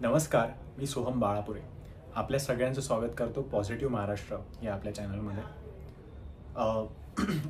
नमस्कार, मी सोहम बाळापुरे. आपल्या सगळ्यांचं स्वागत करतो पॉझिटिव्ह महाराष्ट्र या आपल्या चॅनलमध्ये.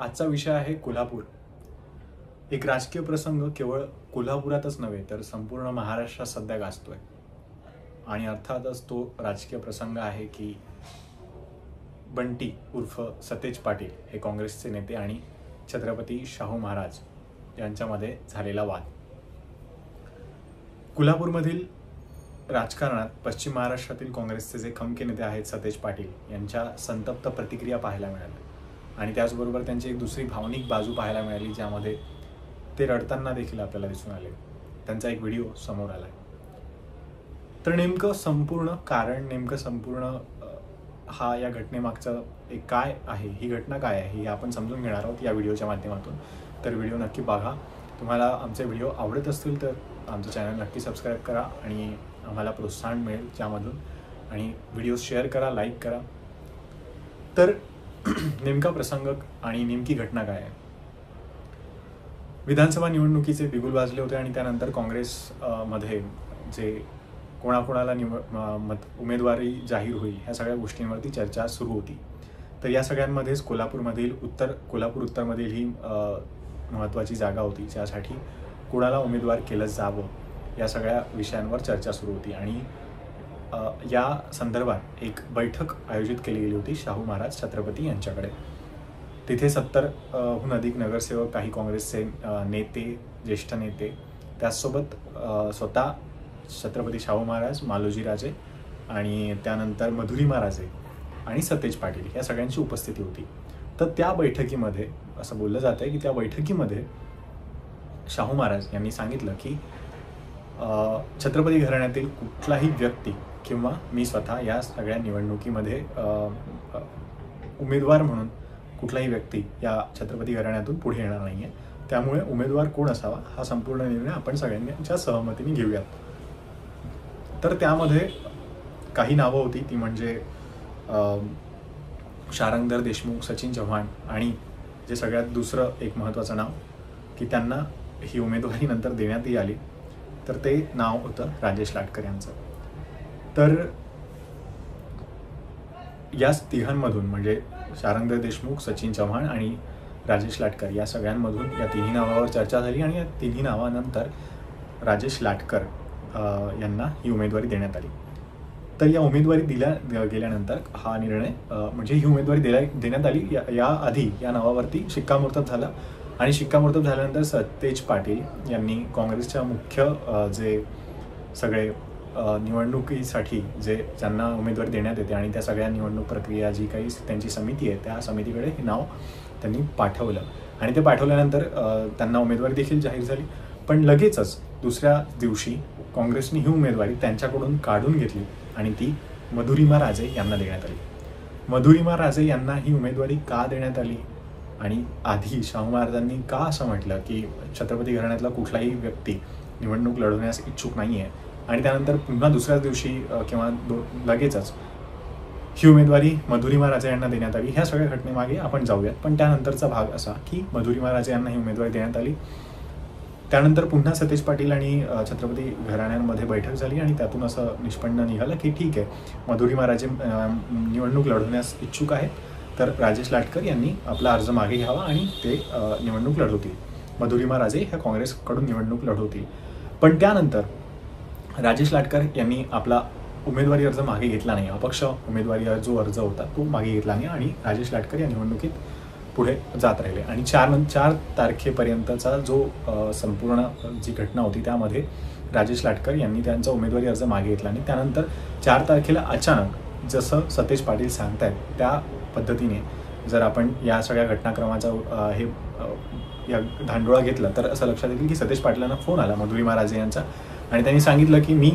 आजचा विषय आहे कोल्हापूर. एक राजकीय प्रसंग केवळ कोल्हापुरातच नव्हे तर संपूर्ण महाराष्ट्रात सध्या गाजतोय. आणि अर्थातच तो राजकीय प्रसंग आहे की बंटी उर्फ सतेज पाटील हे काँग्रेसचे नेते आणि छत्रपती शाहू महाराज यांच्यामध्ये झालेला वाद. कोल्हापूरमधील राजकारणात पश्चिम महाराष्ट्रातील काँग्रेसचे जे खमके नेते आहेत सतेज पाटील यांच्या संतप्त प्रतिक्रिया पाहायला मिळाल्या आणि त्याचबरोबर त्यांची एक दुसरी भावनिक बाजू पाहायला मिळाली, ज्यामध्ये ते रडताना देखील आपल्याला दिसून आले. त्यांचा एक व्हिडिओ समोर आला. तर नेमकं संपूर्ण हा या घटनेमागचं एक काय आहे, ही घटना काय आहे हे आपण समजून घेणार आहोत या व्हिडिओच्या माध्यमातून. तर व्हिडिओ नक्की बघा. तुम्हाला आमचे व्हिडिओ आवडत असतील तर आमचं चॅनल नक्की सबस्क्राईब करा आणि आम्हाला प्रोत्साहन मिळेल त्यामधून. आणि व्हिडिओ शेअर करा, लाईक करा. तर नेमका प्रसंग आणि नेमकी घटना काय आहे. विधानसभा निवडणुकीचे बिगुल वाजले होते आणि त्यानंतर काँग्रेसमध्ये जे कोणाकोणाला उमेदवारी जाहीर होईल ह्या सगळ्या गोष्टींवरती चर्चा सुरू होती. तर या सगळ्यांमध्येच कोल्हापूर उत्तरमधील ही महत्त्वाची जागा होती, ज्यासाठी कोणाला उमेदवार केलं जावं या सगळ्या विषयांवर चर्चा सुरू होती. आणि या संदर्भात एक बैठक आयोजित केली गेली होती शाहू महाराज छत्रपती यांच्याकडे. तिथे 70हून अधिक नगरसेवक, काही काँग्रेसचे नेते, ज्येष्ठ नेते, त्याचसोबत स्वतः छत्रपती शाहू महाराज, मालोजीराजे आणि त्यानंतर मधुरिमाराजे आणि सतेज पाटील या सगळ्यांची उपस्थिती होती. तर त्या बैठकीमध्ये असं बोललं जातं की त्या बैठकीमध्ये शाहू महाराज यांनी सांगितलं की छत्रपती घराण्यातील कुठलाही व्यक्ती किंवा मी स्वतः या सगळ्या निवडणुकीमध्ये उमेदवार म्हणून कुठलाही व्यक्ती या छत्रपती घराण्यातून पुढे येणार नाही आहे. त्यामुळे उमेदवार कोण असावा हा संपूर्ण निर्णय आपण सगळ्यांच्या सहमतीने घेऊयात. तर त्यामध्ये काही नावं होती, ती म्हणजे शारंगधर देशमुख, सचिन चव्हाण आणि जे सगळ्यात दुसरं एक महत्त्वाचं नाव की त्यांना ही उमेदवारी नंतर देण्यातही आली, तर ते नाव होतं राजेश लाटकर यांचं. तर या तिघांमधून म्हणजे शारंगधर देशमुख, सचिन चव्हाण आणि राजेश लाटकर या सगळ्यांमधून या तिन्ही नावावर चर्चा झाली आणि या तिन्ही नावानंतर राजेश लाटकर यांना ही उमेदवारी देण्यात आली. तर या उमेदवारी दिल्या गेल्यानंतर हा निर्णय म्हणजे ही उमेदवारी देण्यात आली, या आधी या नावावरती शिक्कामोर्तब झाला. आणि शिक्कामोर्तब झाल्यानंतर सतेज पाटील यांनी काँग्रेसच्या मुख्य जे सगळे निवडणुकीसाठी ज्यांना उमेदवारी देण्यात येते आणि त्या सगळ्या निवडणूक प्रक्रिया जी काही त्यांची समिती आहे त्या समितीकडे हे नाव त्यांनी पाठवलं. आणि ते पाठवल्यानंतर त्यांना उमेदवारी देखील जाहीर झाली. पण लगेचच दुसऱ्या दिवशी काँग्रेसने ही उमेदवारी त्यांच्याकडून काढून घेतली आणि ती मधुरिमा राजे यांना देण्यात आली. मधुरिमा राजे यांना ही उमेदवारी का देण्यात आली आणि आधी शाहू महाराजांनी का असं म्हटलं की छत्रपती घराण्यातला कुठलाही व्यक्ती निवडणूक लढवण्यास इच्छुक नाही आहे आणि त्यानंतर पुन्हा दुसऱ्याच दिवशी किंवा लगेचच ही उमेदवारी मधुरिमा राजे यांना देण्यात आली, ह्या सगळ्या घटनेमागे आपण जाऊयात. पण त्यानंतरचा भाग असा की मधुरिमा राजे यांना ही उमेदवारी देण्यात आली. त्यानंतर पुन्हा सतेज पाटील आणि छत्रपती घराण्यांमध्ये बैठक झाली आणि त्यातून असं निष्पन्न निघालं की ठीक आहे, मधुरिमा राजे निवडणूक लढवण्यास इच्छुक आहेत, तर राजेश लाटकर यांनी आपला अर्ज मागे घ्यावा आणि ते निवडणूक लढवतील. मधुरिमा राजे ह्या काँग्रेसकडून निवडणूक लढवतील. पण त्यानंतर राजेश लाटकर यांनी आपला उमेदवारी अर्ज मागे घेतला नाही. अपक्ष उमेदवारी जो अर्ज होता तो मागे घेतला नाही आणि राजेश लाटकर या निवडणुकीत पुढे जात राहिले. आणि 4 तारखेपर्यंतचा जो संपूर्ण जी घटना होती त्यामध्ये राजेश लाटकर यांनी त्यांचा उमेदवारी अर्ज मागे घेतला आणि त्यानंतर 4 तारखेला अचानक जसं सतेज पाटील सांगतायत त्या पद्धतीने जर आपण या सगळ्या घटनाक्रमाचा या धांडोळा घेतला तर असं लक्षात येईल की सतेज पाटलांना फोन आला मधुरिमा राजे यांचा आणि त्यांनी सांगितलं की मी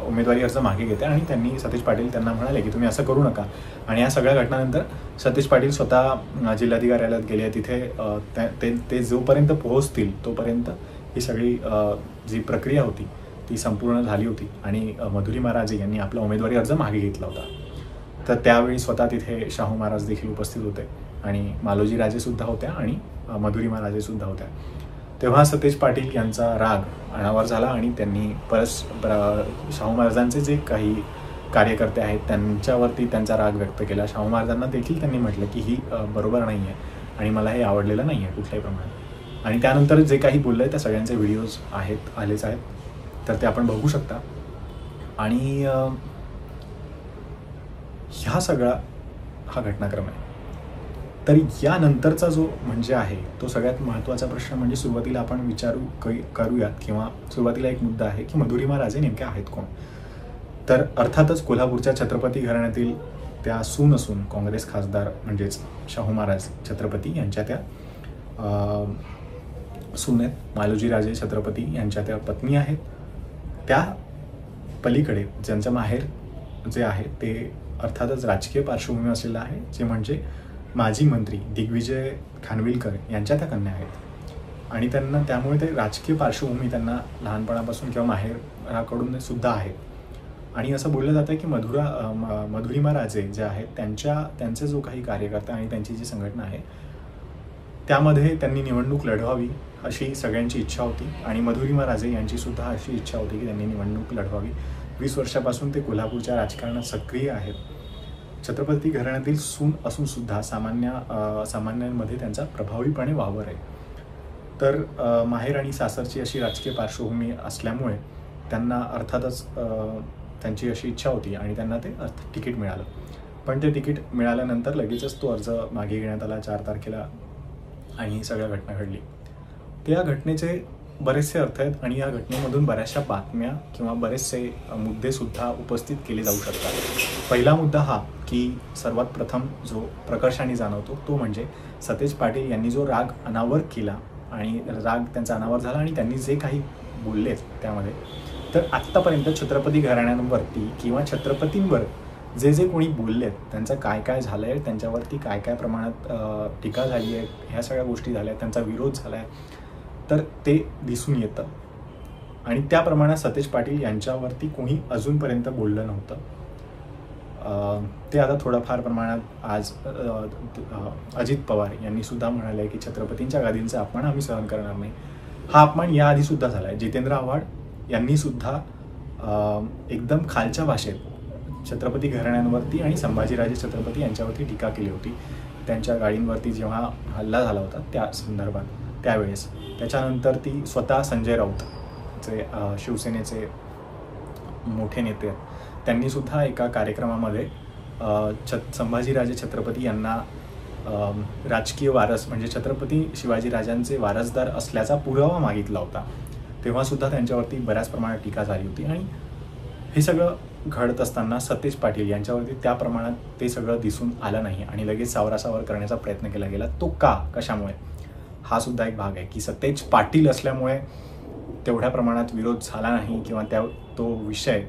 उमेदवारी अर्ज मागे घेते. आणि त्यांनी सतेज पाटील त्यांना म्हणाले की तुम्ही असं करू नका. आणि या सगळ्या घटनानंतर सतेज पाटील स्वतः जिल्हाधिकाऱ्यालयात गेले. तिथे ते जोपर्यंत पोहोचतील तोपर्यंत ही सगळी जी प्रक्रिया होती ती संपूर्ण झाली होती आणि मधुरिमा राजे यांनी आपला उमेदवारी अर्ज मागे घेतला होता. तर त्यावेळी स्वतः तिथे शाहू महाराज देखील उपस्थित होते आणि मालोजी राजेसुद्धा होत्या आणि मधुरिमा राजेसुद्धा होत्या. तेव्हा सतेज पाटील यांचा राग अनावर झाला आणि त्यांनी शाहू महाराजांचे जे काही कार्यकर्ते आहेत त्यांच्यावरती त्यांचा राग व्यक्त केला. शाहू महाराजांना देखील त्यांनी म्हटलं की ही बरोबर नाही आहे आणि मला हे आवडलेलं नाही आहे कुठल्याही प्रमाणात. आणि त्यानंतर जे काही बोललं आहे त्या सगळ्यांचे व्हिडिओज आलेच आहेत, तर ते आपण बघू शकता. आणि ह्या सगळा हा घटनाक्रम आहे. तर यानंतरचा जो म्हणजे आहे तो सगळ्यात महत्त्वाचा प्रश्न म्हणजे सुरुवातीला आपण करूयात किंवा सुरुवातीला एक मुद्दा आहे की मधुरिमा राजे नेमक्या आहेत कोण. तर अर्थातच कोल्हापूरच्या छत्रपती घराण्यातील त्या सून असून काँग्रेस खासदार म्हणजेच शाहू महाराज छत्रपती यांच्या त्या सून आहेत. मालोजीराजे छत्रपती यांच्या त्या पत्नी आहेत. त्या पलीकडे ज्यांचं माहेर जे आहे ते अर्थातच राजकीय पार्श्वभूमी असलेलं आहे, जे म्हणजे माजी मंत्री दिग्विजय खानविलकर यांच्या त्या कन्या आहेत. आणि त्यांना त्यामुळे ते राजकीय पार्श्वभूमी त्यांना लहानपणापासून किंवा माहेराकडून सुद्धा आहे. आणि असं बोललं जातं की मधुरिमा राजे जे आहेत त्यांचे जो काही कार्यकर्ता आणि त्यांची जी संघटना आहे त्यामध्ये त्यांनी निवडणूक लढवावी अशी सगळ्यांची इच्छा होती. आणि मधुरिमा राजे यांची सुद्धा अशी इच्छा होती की त्यांनी निवडणूक लढवावी. 20 वर्षापासून ते कोल्हापूरच्या राजकारणात सक्रिय आहेत. छत्रपती घराण्यातील सून असून सुद्धा सामान्यांमध्ये त्यांचा प्रभावीपणे वावर आहे. तर माहेर आणि सासरची अशी राजकीय पार्श्वभूमी असल्यामुळे त्यांना अर्थातच त्यांची अशी इच्छा होती आणि त्यांना ते तिकीट मिळालं. पण ते तिकीट मिळाल्यानंतर लगेचच तो अर्ज मागे घेण्यात आला 4 तारखेला आणि ही सगळ्या घटना घडली. त्या घटनेचे बरेचसे अर्थ आहेत आणि या घटनेमधून बऱ्याचशा बातम्या किंवा बरेचसे मुद्देसुद्धा उपस्थित केले जाऊ शकतात. पहिला मुद्दा हा की सर्वात प्रथम जो प्रकर्षाने जाणवतो तो म्हणजे सतेज पाटील यांनी जो राग अनावर केला आणि राग त्यांचा अनावर झाला आणि त्यांनी जे काही बोलले त्यामध्ये, तर आत्तापर्यंत छत्रपती घराण्यांवरती किंवा छत्रपतींवर जे कोणी बोललेत त्यांचं काय काय झालं आहे, त्यांच्यावरती काय काय प्रमाणात टीका झाली आहे, ह्या सगळ्या गोष्टी झाल्या, त्यांचा विरोध झाला आहे, तर ते दिसून येतं. आणि त्या प्रमाणात सतेज पाटील यांच्यावरती कोणी अजूनपर्यंत बोललं नव्हतं. ते आता थोडंफार प्रमाणात आज अजित पवार यांनी सुद्धा म्हणाले की छत्रपतींच्या गादींचा अपमान आम्ही सहन करणार नाही. हा अपमान याआधीसुद्धा झाला आहे. जितेंद्र आव्हाड यांनी सुद्धा एकदम खालच्या भाषेत छत्रपती घराण्यांवरती आणि संभाजीराजे छत्रपती यांच्यावरती टीका केली होती. त्यांच्या गाडींवरती जेव्हा हल्ला झाला होता त्या संदर्भात त्यावेळेस. त्याच्यानंतर ती स्वतः संजय राऊत जे शिवसेनेचे मोठे नेते आहेत त्यांनीसुद्धा एका कार्यक्रमामध्ये संभाजीराजे छत्रपती यांना राजकीय वारस म्हणजे छत्रपती शिवाजीराजांचे वारसदार असल्याचा पुरावा मागितला होता. तेव्हासुद्धा त्यांच्यावरती बऱ्याच प्रमाणात टीका झाली होती. आणि हे सगळं घडत असताना सतेज पाटील यांच्यावरती त्या प्रमाणात ते सगळं दिसून आलं नाही आणि लगेच सावरासावर करण्याचा प्रयत्न केला गेला. तो कशामुळे हा सुद्धा एक भाग आहे की सतेज पाटील असल्यामुळे तेवढ्या प्रमाणात विरोध झाला नाही किंवा तो विषय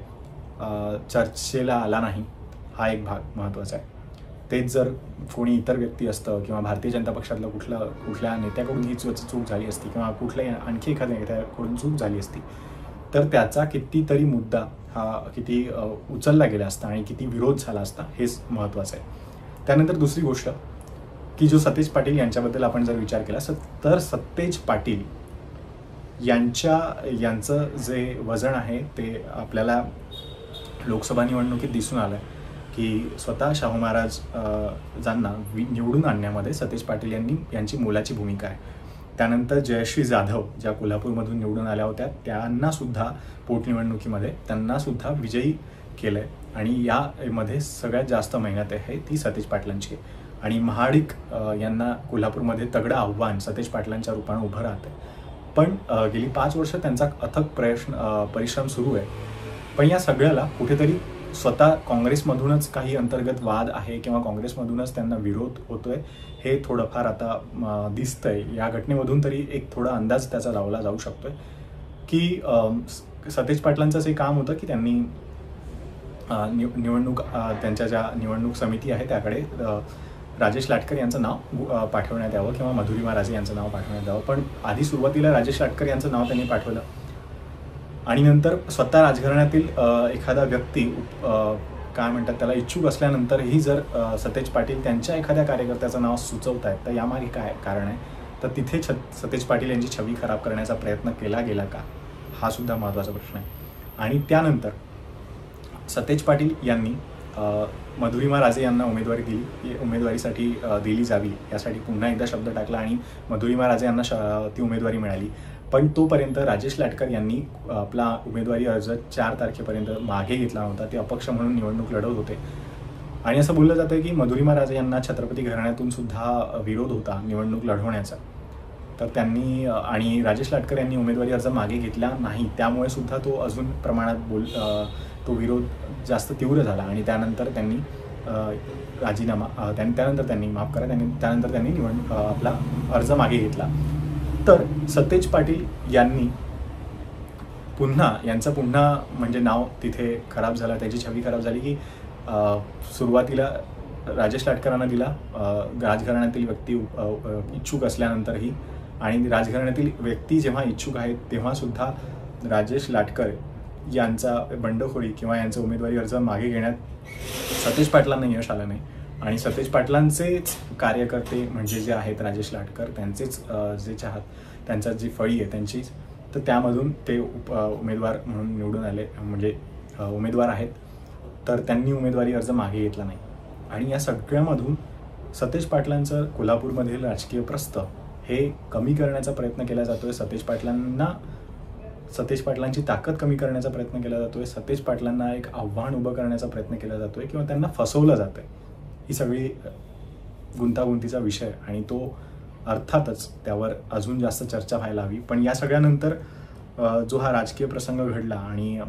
चर्चेला आला नाही, हा एक भाग महत्त्वाचा आहे. तेच जर कोणी इतर व्यक्ती असतं किंवा भारतीय जनता पक्षातलं कुठल्या नेत्याकडून ही चूक झाली असती किंवा कुठल्या आणखी एखाद्या नेत्याकडून चूक झाली असती तर त्याचा कितीतरी मुद्दा हा किती उचलला गेला असता आणि किती विरोध झाला असता, हेच महत्त्वाचं आहे. त्यानंतर दुसरी गोष्ट की जो सतेज पाटील यांच्याबद्दल आपण जर विचार केला तर सतेज पाटील यांचं जे वजन आहे ते आपल्याला लोकसभा निवडणुकीत दिसून आलं आहे की स्वतः शाहू महाराजांना निवडून आणण्यामध्ये सतेज पाटील यांची मोलाची भूमिका आहे. त्यानंतर जयश्री जाधव ज्या कोल्हापूरमधून निवडून आल्या होत्या त्यांनासुद्धा पोटनिवडणुकीमध्ये त्यांनासुद्धा विजयी केलं आहे आणि यामध्ये सगळ्यात जास्त मेहनत आहे ती सतेज पाटलांची. आणि महाडिक यांना कोल्हापूरमध्ये तगडं आव्हान सतेज पाटलांच्या रूपानं उभं राहतं. पण गेली 5 वर्ष त्यांचा अथक परिश्रम सुरू आहे. पण या सगळ्याला कुठेतरी स्वतः काँग्रेसमधूनच काही अंतर्गत वाद आहे किंवा काँग्रेसमधूनच त्यांना विरोध होतोय हे थोडंफार आता दिसतंय. या घटनेमधून तरी एक थोडा अंदाज त्याचा लावला जाऊ शकतोय की सतेज पाटलांचं जे काम होतं की त्यांनी त्यांच्या ज्या निवडणूक समिती आहे त्याकडे राजेश लाटकर यांचं नाव पाठवण्यात यावं किंवा मधुरिमा राजे यांचं नाव पाठवण्यात यावं. पण आधी सुरुवातीला राजेश लाटकर यांचं नाव त्यांनी पाठवलं आणि नंतर स्वतः राजघराण्यातील एखादा व्यक्ती काय म्हणतात त्याला इच्छुक असल्यानंतरही जर सतेज पाटील त्यांच्या एखाद्या कार्यकर्त्याचं नाव सुचवत आहेत तर यामागे काय कारण आहे तर तिथे सतेज पाटील यांची छवी खराब करण्याचा प्रयत्न केला गेला का, हा सुद्धा महत्त्वाचा प्रश्न आहे. आणि त्यानंतर सतेज पाटील यांनी मधुरिमा राजे यांना उमेदवारी दिली, उमेदवारीसाठी दिली जावी यासाठी पुन्हा एकदा शब्द टाकला आणि मधुरिमा राजे यांना ती उमेदवारी मिळाली. पण तोपर्यंत राजेश लाटकर यांनी आपला उमेदवारी अर्ज 4 तारखेपर्यंत मागे घेतला नव्हता. ते अपक्ष म्हणून निवडणूक लढवत होते आणि असं बोललं जातं की मधुरिमा राजे यांना छत्रपती घराण्यातून सुद्धा विरोध होता निवडणूक लढवण्याचा. तर त्यांनी आणि राजेश लाटकर यांनी उमेदवारी अर्ज मागे घेतला नाही, त्यामुळे सुद्धा तो अजून प्रमाणात तो विरोध जास्त तीव्र झाला आणि त्यानंतर त्यांनी त्यानंतर त्यांनी आपला अर्ज मागे घेतला. तर सतेज पाटील यांनी यांचं पुन्हा म्हणजे नाव तिथे खराब झालं, त्याची छवी खराब झाली की सुरुवातीला राजेश लाटकरांना दिला राजघराण्यातील व्यक्ती इच्छुक असल्यानंतरही, आणि राजघराण्यातील व्यक्ती जेव्हा इच्छुक आहेत तेव्हा सुद्धा राजेश लाटकर यांचा बंडखोरी किंवा यांचा उमेदवारी अर्ज मागे घेण्यात सतेज पाटलांना यश आलं नाही. आणि सतेज पाटलांचेच कार्यकर्ते म्हणजे जे आहेत राजेश लाटकर, त्यांचेच जे त्यांचा जी फळी आहे त्यांचीच, तर त्यामधून ते उमेदवार म्हणून निवडून आले, म्हणजे उमेदवार आहेत. तर त्यांनी उमेदवारी अर्ज मागे घेतला नाही. आणि या सगळ्यामधून सतेज पाटलांचं कोल्हापूरमधील राजकीय प्रस्थ हे कमी करण्याचा प्रयत्न केला जातोय. सतेज पाटलांची ताकद कमी करण्याचा प्रयत्न केला जातोय. सतेज पाटलांना एक आव्हान उभं करण्याचा प्रयत्न केला जातोय किंवा त्यांना फसवलं जातंय. ही सगळी गुंतागुंतीचा विषय आणि तो अर्थातच त्यावर अजून जास्त चर्चा व्हायला हवी. पण या सगळ्यानंतर जो हा राजकीय प्रसंग घडला आणि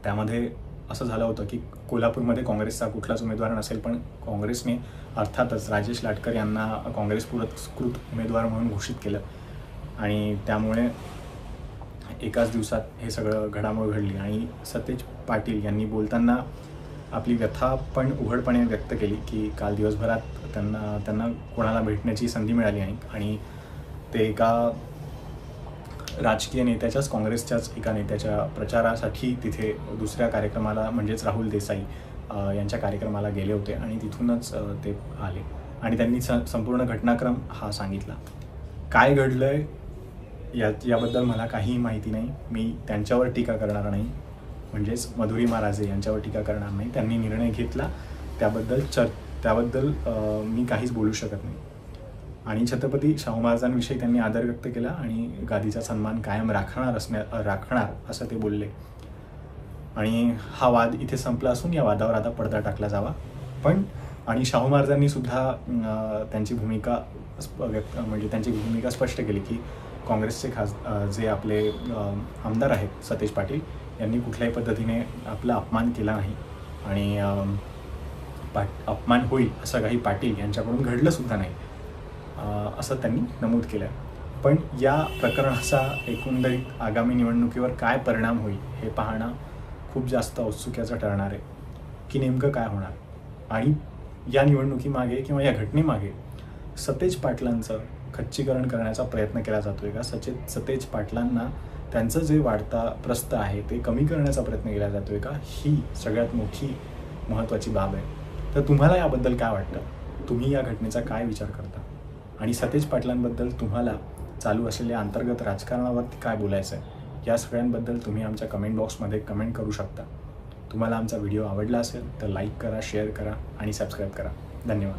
त्यामध्ये असं झालं होतं की कोल्हापूरमध्ये काँग्रेसचा कुठलाच उमेदवार नसेल, पण काँग्रेसने अर्थातच राजेश लाटकर यांना काँग्रेस पुरस्कृत उमेदवार म्हणून घोषित केलं. आणि त्यामुळे एकाच दिवसात हे सगळं घडामोड घडली. आणि सतेज पाटील यांनी बोलताना आपली व्यथा पण उघडपणे व्यक्त केली की काल दिवसभरात त्यांना कोणाला भेटण्याची संधी मिळाली नाही आणि ते एका राजकीय नेत्याच्याच, काँग्रेसच्याच एका नेत्याच्या प्रचारासाठी तिथे दुसऱ्या कार्यक्रमाला म्हणजेच राहुल देसाई यांच्या कार्यक्रमाला गेले होते आणि तिथूनच ते आले आणि त्यांनी संपूर्ण घटनाक्रम हा सांगितला. काय घडलंय याबद्दल मला काहीही माहिती नाही. मी त्यांच्यावर टीका करणार नाही, म्हणजेच मधुरिमा राजे यांच्यावर टीका करणार नाही. त्यांनी निर्णय घेतला त्याबद्दल मी काहीच बोलू शकत नाही. आणि छत्रपती शाहू महाराजांविषयी त्यांनी आदर व्यक्त केला आणि गादीचा सन्मान कायम राखणार असं ते बोलले. आणि हा वाद इथे संपला असून या वादावर आता पडदा टाकला जावा. पण आणि शाहू महाराजांनी सुद्धा त्यांची भूमिका स्पष्ट केली की काँग्रेसचे जे आपले आमदार आहेत सतेज पाटील यांनी कुठल्याही पद्धतीने आपला अपमान केला नाही आणि अपमान होईल असं काही पाटील यांच्याकडून घडलं सुद्धा नाही असं त्यांनी नमूद केलं. पण या प्रकरणाचा एकंदरीत आगामी निवडणुकीवर काय परिणाम होईल हे पाहणं खूप जास्त औत्सुक्याचं ठरणार आहे की नेमकं काय होणार. आणि या निवडणुकीमागे किंवा या घटनेमागे सतेज पाटलांचं खच्चीकरण करण्याचा प्रयत्न केला जातोय का, सतेज पाटलांना त्यांचं जे वाढता प्रस्थ आहे ते कमी करण्याचा प्रयत्न केला जातोय का, ही सगळ्यात मोठी महत्त्वाची बाब आहे. तर तुम्हाला याबद्दल काय वाटतं, तुम्ही या घटनेचा काय विचार करता आणि सतेज पाटलांबद्दल तुम्हाला चालू असलेल्या अंतर्गत राजकारणावरती काय बोलायचं आहे, या सगळ्यांबद्दल तुम्ही आमच्या कमेंट बॉक्समध्ये कमेंट करू शकता. तुम्हाला आमचा व्हिडिओ आवडला असेल तर लाईक करा, शेअर करा आणि सबस्क्राईब करा. धन्यवाद.